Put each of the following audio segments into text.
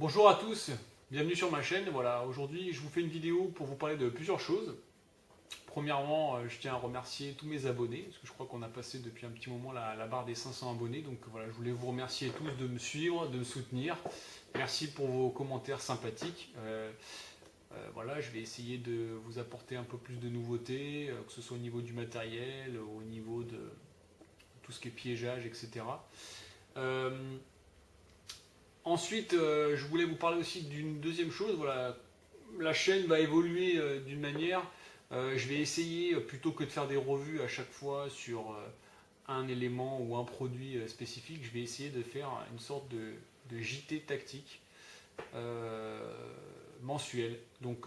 Bonjour à tous, bienvenue sur ma chaîne. Voilà, aujourd'hui je vous fais une vidéo pour vous parler de plusieurs choses. Premièrement, je tiens à remercier tous mes abonnés, parce que je crois qu'on a passé depuis un petit moment la barre des 500 abonnés. Donc voilà, je voulais vous remercier tous de me suivre, de me soutenir. Merci pour vos commentaires sympathiques. Voilà, je vais essayer de vous apporter un peu plus de nouveautés, que ce soit au niveau du matériel, au niveau de tout ce qui est piégeage, etc. Ensuite, je voulais vous parler aussi d'une deuxième chose. Voilà, la chaîne va évoluer d'une manière. Je vais essayer, plutôt que de faire des revues à chaque fois sur un élément ou un produit spécifique, je vais essayer de faire une sorte de JT tactique mensuel. Donc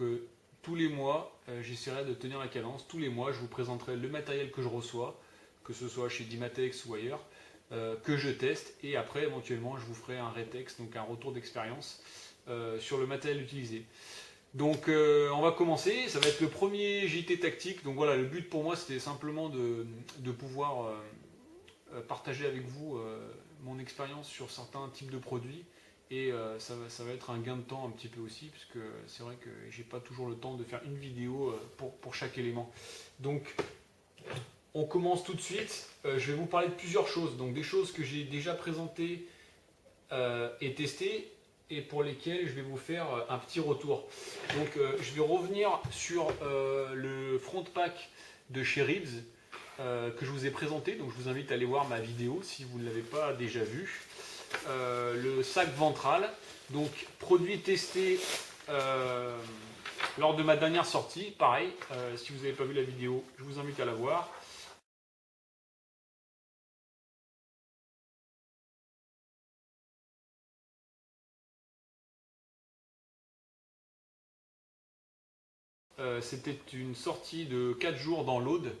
tous les mois, j'essaierai de tenir la cadence. Tous les mois, je vous présenterai le matériel que je reçois, que ce soit chez Dimatex ou ailleurs, que je teste, et après éventuellement je vous ferai un rétex, donc un retour d'expérience sur le matériel utilisé. Donc on va commencer, ça va être le premier JT tactique. Donc voilà, le but pour moi c'était simplement de pouvoir partager avec vous mon expérience sur certains types de produits, et ça va être un gain de temps un petit peu aussi, puisque c'est vrai que j'ai pas toujours le temps de faire une vidéo pour chaque élément. Donc on commence tout de suite. Je vais vous parler de plusieurs choses, donc des choses que j'ai déjà présentées et testées, et pour lesquelles je vais vous faire un petit retour. Donc je vais revenir sur le front pack de chez Reeves que je vous ai présenté, donc je vous invite à aller voir ma vidéo si vous ne l'avez pas déjà vu. Le sac ventral, donc produit testé lors de ma dernière sortie, pareil, si vous n'avez pas vu la vidéo, je vous invite à la voir. C'était une sortie de 4 jours dans l'Aude,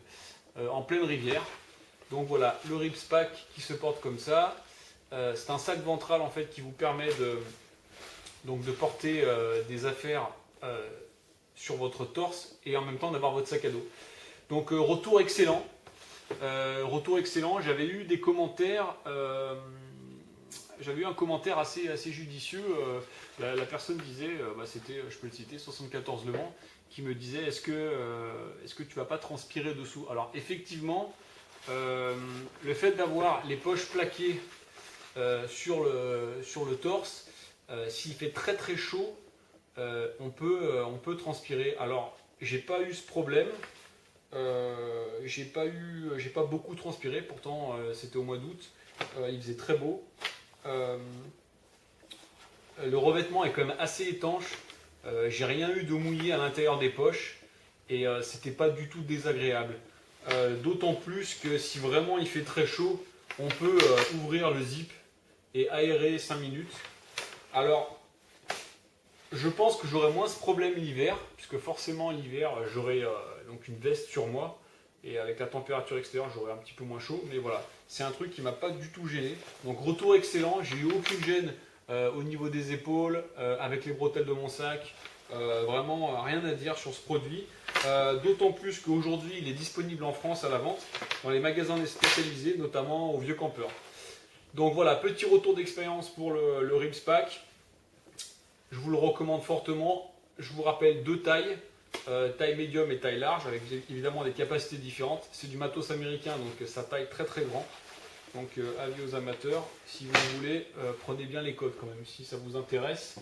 en pleine rivière. Donc voilà, le Reeves Pack qui se porte comme ça. C'est un sac ventral en fait qui vous permet de porter des affaires sur votre torse, et en même temps d'avoir votre sac à dos. Donc retour excellent. J'avais eu des commentaires. J'avais eu un commentaire assez judicieux. La personne disait, c'était, je peux le citer, 74 Le Mans, qui me disait est-ce que tu vas pas transpirer dessous? Alors effectivement, le fait d'avoir les poches plaquées sur le torse, s'il fait très très chaud, on peut transpirer. Alors j'ai pas eu ce problème. J'ai pas beaucoup transpiré, pourtant c'était au mois d'août, il faisait très beau. Le revêtement est quand même assez étanche. J'ai rien eu de mouillé à l'intérieur des poches, et c'était pas du tout désagréable. D'autant plus que si vraiment il fait très chaud, on peut ouvrir le zip et aérer 5 minutes. Alors, je pense que j'aurai moins ce problème l'hiver, puisque forcément l'hiver j'aurai donc une veste sur moi, et avec la température extérieure j'aurai un petit peu moins chaud, mais voilà, c'est un truc qui m'a pas du tout gêné. Donc retour excellent, j'ai eu aucune gêne au niveau des épaules, avec les bretelles de mon sac, vraiment rien à dire sur ce produit. D'autant plus qu'aujourd'hui il est disponible en France à la vente, dans les magasins spécialisés, notamment au Vieux Campeur. Donc voilà, petit retour d'expérience pour le Reeves Pack. Je vous le recommande fortement. Je vous rappelle deux tailles, taille médium et taille large, avec évidemment des capacités différentes. C'est du matos américain, donc ça taille très très grand. Donc avis aux amateurs, si vous voulez, prenez bien les codes quand même, si ça vous intéresse.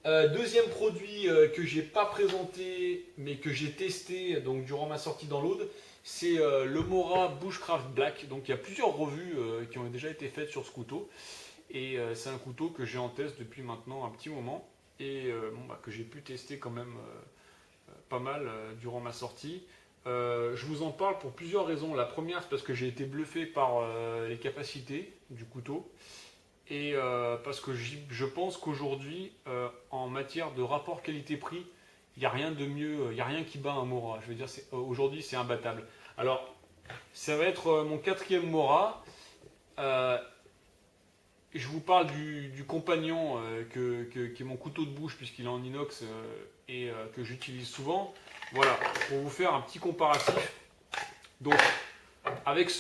Deuxième produit que j'ai pas présenté, mais que j'ai testé donc durant ma sortie dans l'Aude, c'est le Mora Bushcraft Black. Donc il y a plusieurs revues qui ont déjà été faites sur ce couteau. Et c'est un couteau que j'ai en test depuis maintenant un petit moment, et que j'ai pu tester quand même pas mal durant ma sortie. Je vous en parle pour plusieurs raisons. La première, c'est parce que j'ai été bluffé par les capacités du couteau, et parce que je pense qu'aujourd'hui, en matière de rapport qualité-prix, il n'y a rien de mieux, il n'y a rien qui bat un Mora. Je veux dire, aujourd'hui c'est imbattable. Alors, ça va être mon quatrième Mora. Je vous parle du compagnon qui est mon couteau de bouche, puisqu'il est en inox, et que j'utilise souvent. Voilà, pour vous faire un petit comparatif. Donc, avec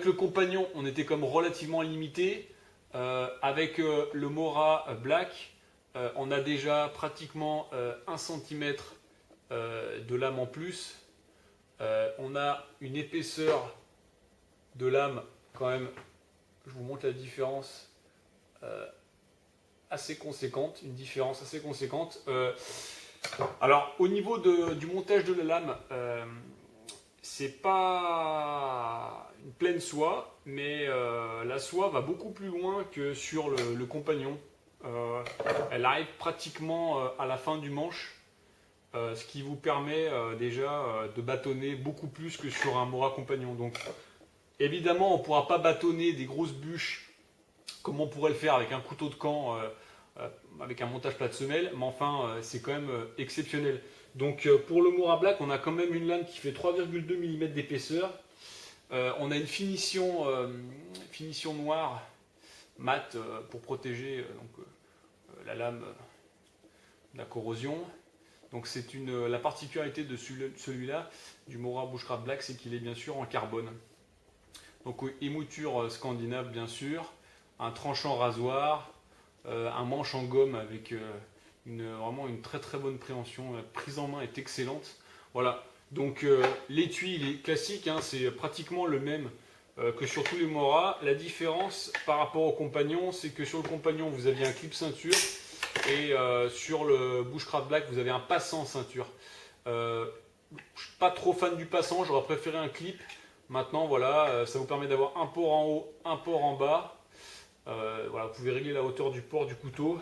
le compagnon, on était comme relativement limité. Avec le Mora Black, on a déjà pratiquement 1 cm de lame en plus. On a une épaisseur de lame quand même, je vous montre la différence, assez conséquente, une différence assez conséquente. Alors au niveau du montage de la lame, c'est pas une pleine soie, mais la soie va beaucoup plus loin que sur le compagnon. Elle arrive pratiquement à la fin du manche, ce qui vous permet déjà de bâtonner beaucoup plus que sur un Mora compagnon. Donc évidemment on ne pourra pas bâtonner des grosses bûches comme on pourrait le faire avec un couteau de camp, avec un montage plat de semelle, mais enfin c'est quand même exceptionnel. Donc pour le Mora Black, on a quand même une lame qui fait 3,2 mm d'épaisseur. On a une finition noire mat pour protéger la lame de la corrosion. Donc c'est la particularité de celui-là, du Mora Bushcraft Black, c'est qu'il est bien sûr en carbone. Donc émouture scandinave bien sûr, un tranchant rasoir, un manche en gomme avec vraiment une très très bonne préhension. La prise en main est excellente. Voilà, donc l'étui il est classique, hein, c'est pratiquement le même que sur tous les Mora. La différence par rapport au compagnon, c'est que sur le compagnon vous aviez un clip ceinture et sur le Bushcraft Black vous avez un passant ceinture. Je ne suis pas trop fan du passant, j'aurais préféré un clip. Maintenant voilà, ça vous permet d'avoir un port en haut, un port en bas. Voilà, vous pouvez régler la hauteur du port du couteau.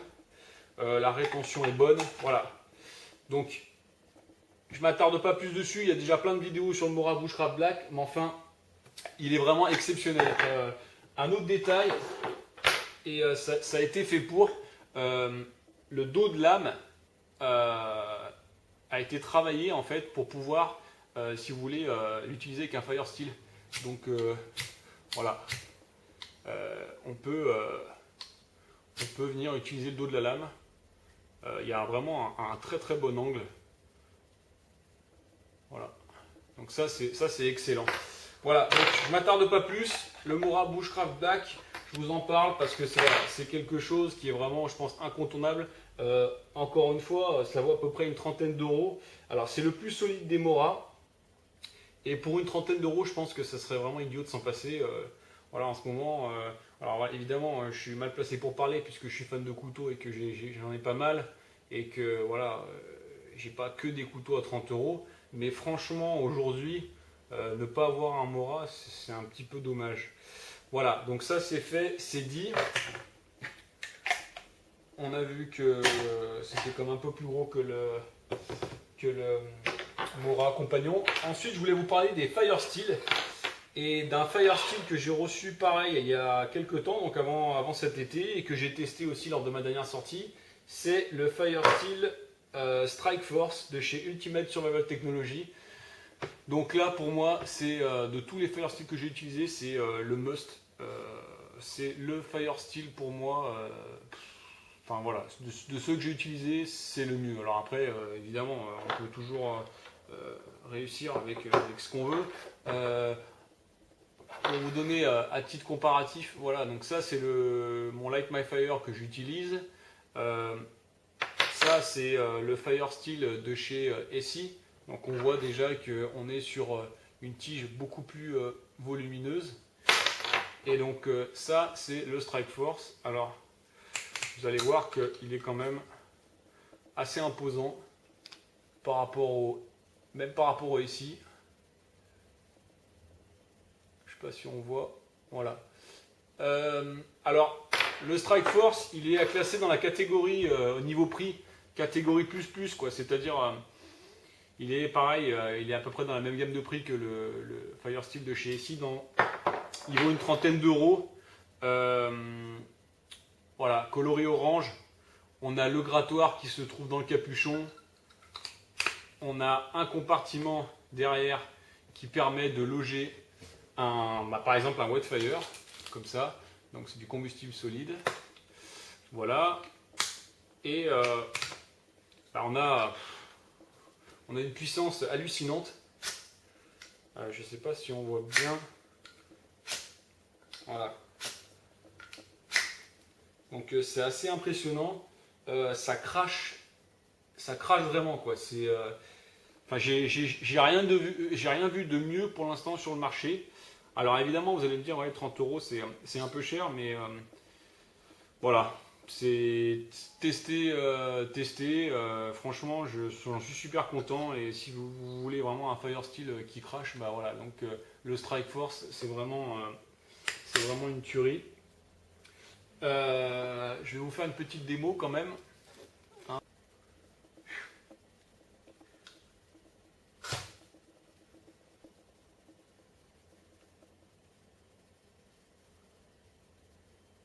La rétention est bonne. Voilà. Donc, je ne m'attarde pas plus dessus. Il y a déjà plein de vidéos sur le Mora Bushcraft Black. Mais enfin, il est vraiment exceptionnel. Un autre détail, et ça a été fait pour, le dos de lame a été travaillé en fait pour pouvoir, si vous voulez, l'utiliser avec un Fire Steel. Donc, voilà. On peut venir utiliser le dos de la lame. Il y a vraiment un très très bon angle. Voilà. Donc ça c'est excellent. Voilà, donc je ne m'attarde pas plus. Le Mora Bushcraft Black, je vous en parle parce que c'est quelque chose qui est vraiment, je pense, incontournable. Encore une fois, ça vaut à peu près une trentaine d'euros. Alors c'est le plus solide des Mora. Et pour une trentaine d'euros, je pense que ça serait vraiment idiot de s'en passer. Voilà, en ce moment, alors évidemment, je suis mal placé pour parler puisque je suis fan de couteaux et que j'en ai pas mal. Et que voilà, j'ai pas que des couteaux à 30 euros. Mais franchement, aujourd'hui, ne pas avoir un Mora, c'est un petit peu dommage. Voilà, donc ça c'est fait, c'est dit. On a vu que c'était comme un peu plus gros que le Mora compagnon. Ensuite, je voulais vous parler des Fire Steel. Et d'un Fire Steel que j'ai reçu pareil il y a quelques temps, donc avant cet été, et que j'ai testé aussi lors de ma dernière sortie. C'est le Fire Steel Strike Force de chez Ultimate Survival Technology. Donc là pour moi c'est de tous les Fire Steel que j'ai utilisés, c'est le must. C'est le Fire Steel pour moi. Enfin voilà, de ceux que j'ai utilisés, c'est le mieux. Alors après évidemment on peut toujours réussir avec ce qu'on veut. Pour vous donner à titre comparatif, voilà, donc ça c'est mon Light My Fire que j'utilise. Ça c'est le Fire Steel de chez Essie. Donc on voit déjà qu'on est sur une tige beaucoup plus volumineuse. Et donc ça c'est le Strike Force. Alors vous allez voir qu'il est quand même assez imposant par rapport même par rapport au Essie. Je sais pas si on voit. Voilà. Alors le Strike Force il est classé dans la catégorie au niveau prix catégorie plus quoi, c'est-à-dire il est pareil, il est à peu près dans la même gamme de prix que le Fire Steel de chez Essie. Il vaut une trentaine d'euros. Voilà, coloré orange. On a le grattoir qui se trouve dans le capuchon. On a un compartiment derrière qui permet de loger par exemple un Wetfire, comme ça. Donc c'est du combustible solide. Voilà. Et on a une puissance hallucinante. Je ne sais pas si on voit bien. Voilà. Donc c'est assez impressionnant. ça crache vraiment quoi. Enfin, j'ai rien vu de mieux pour l'instant sur le marché. Alors évidemment, vous allez me dire, ouais, 30 euros, c'est un peu cher, mais voilà, c'est testé. Franchement, j'en suis super content. Et si vous voulez vraiment un Firesteel qui crache, bah voilà. Donc le Strike Force, c'est vraiment une tuerie. Je vais vous faire une petite démo quand même. Hein.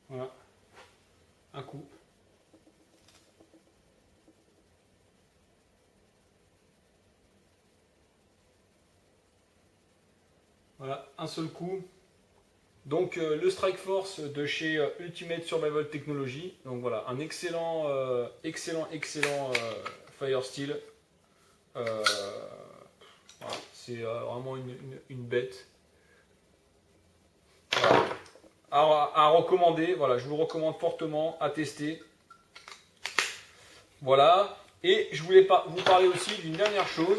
Voilà, un coup. Voilà, un seul coup. Donc le Strike Force de chez Ultimate Survival Technology. Donc voilà, un excellent Firesteel. Euh, voilà, c'est vraiment une bête. Voilà. À recommander, voilà, je vous le recommande fortement à tester. Voilà. Et je voulais vous parler aussi d'une dernière chose.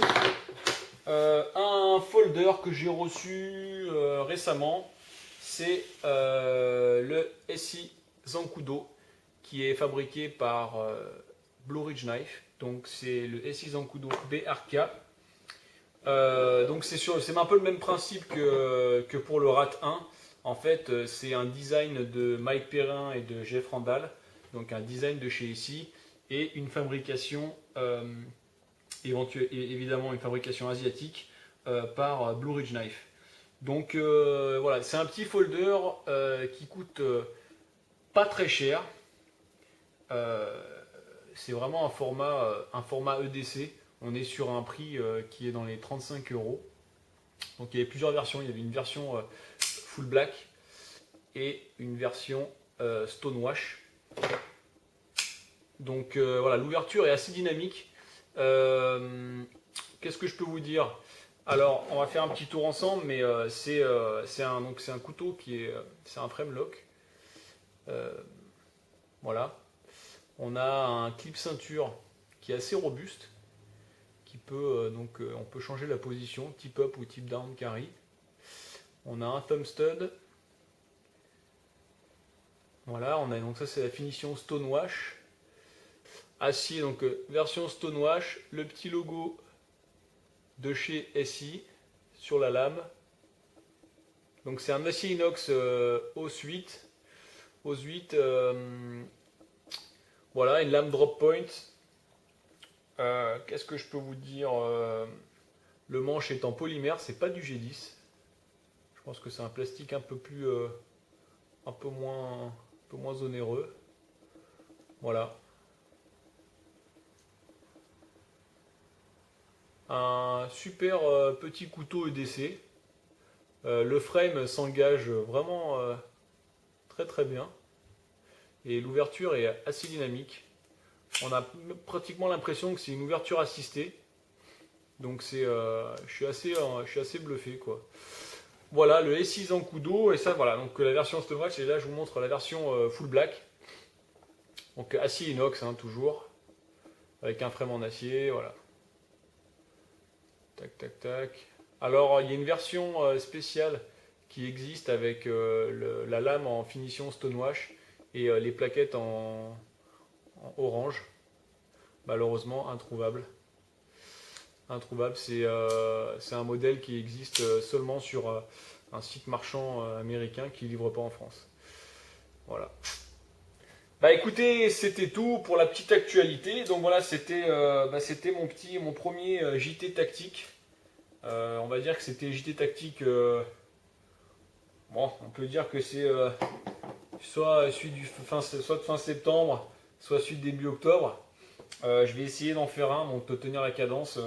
Un folder que j'ai reçu récemment. C'est le SI Zancudo qui est fabriqué par Blue Ridge Knife. Donc c'est le SI Zancudo BRK. Donc c'est un peu le même principe que pour le RAT 1. En fait, c'est un design de Mike Perrin et de Jeff Randall. Donc un design de chez SI et une fabrication, évidemment une fabrication asiatique par Blue Ridge Knife. Donc voilà, c'est un petit folder qui coûte pas très cher. C'est vraiment un format EDC. On est sur un prix qui est dans les 35 euros. Donc il y avait plusieurs versions. Il y avait une version full black et une version stonewash. Donc voilà, l'ouverture est assez dynamique. Qu'est-ce que je peux vous dire? Alors, on va faire un petit tour ensemble, mais c'est un couteau c'est un frame lock. Voilà. On a un clip ceinture qui est assez robuste, qui peut on peut changer la position, tip up ou tip down carry. On a un thumb stud. Voilà, donc ça c'est la finition stonewash. Acier, donc version stonewash, le petit logo de chez SI sur la lame. Donc c'est un acier inox OS 8. OS 8, voilà, une lame drop point. Qu'est-ce que je peux vous dire? Le manche est en polymère, c'est pas du G10. Je pense que c'est un plastique un peu moins onéreux. Voilà. Un super petit couteau EDC. Le frame s'engage vraiment très très bien. Et l'ouverture est assez dynamique. On a pratiquement l'impression que c'est une ouverture assistée. Donc je suis assez bluffé quoi. Voilà le SI Zancudo et ça voilà donc la version Stonewash et là je vous montre la version full black. Donc acier inox hein, toujours avec un frame en acier voilà. Tac tac tac. Alors il y a une version spéciale qui existe avec la lame en finition Stonewash et les plaquettes en orange. Malheureusement introuvable. C'est un modèle qui existe seulement sur un site marchand américain qui ne livre pas en France. Voilà. Bah écoutez, c'était tout pour la petite actualité. Donc voilà, c'était mon premier JT tactique. On va dire que c'était JT tactique. Bon, on peut dire que c'est soit celui soit de fin septembre, soit celui de début octobre. Je vais essayer d'en faire un, donc de tenir la cadence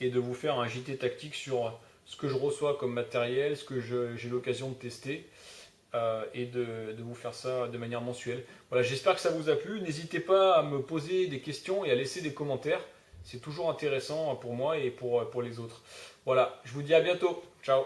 et de vous faire un JT tactique sur ce que je reçois comme matériel, ce que j'ai l'occasion de tester et de vous faire ça de manière mensuelle. Voilà, j'espère que ça vous a plu. N'hésitez pas à me poser des questions et à laisser des commentaires. C'est toujours intéressant pour moi et pour les autres. Voilà, je vous dis à bientôt. Ciao.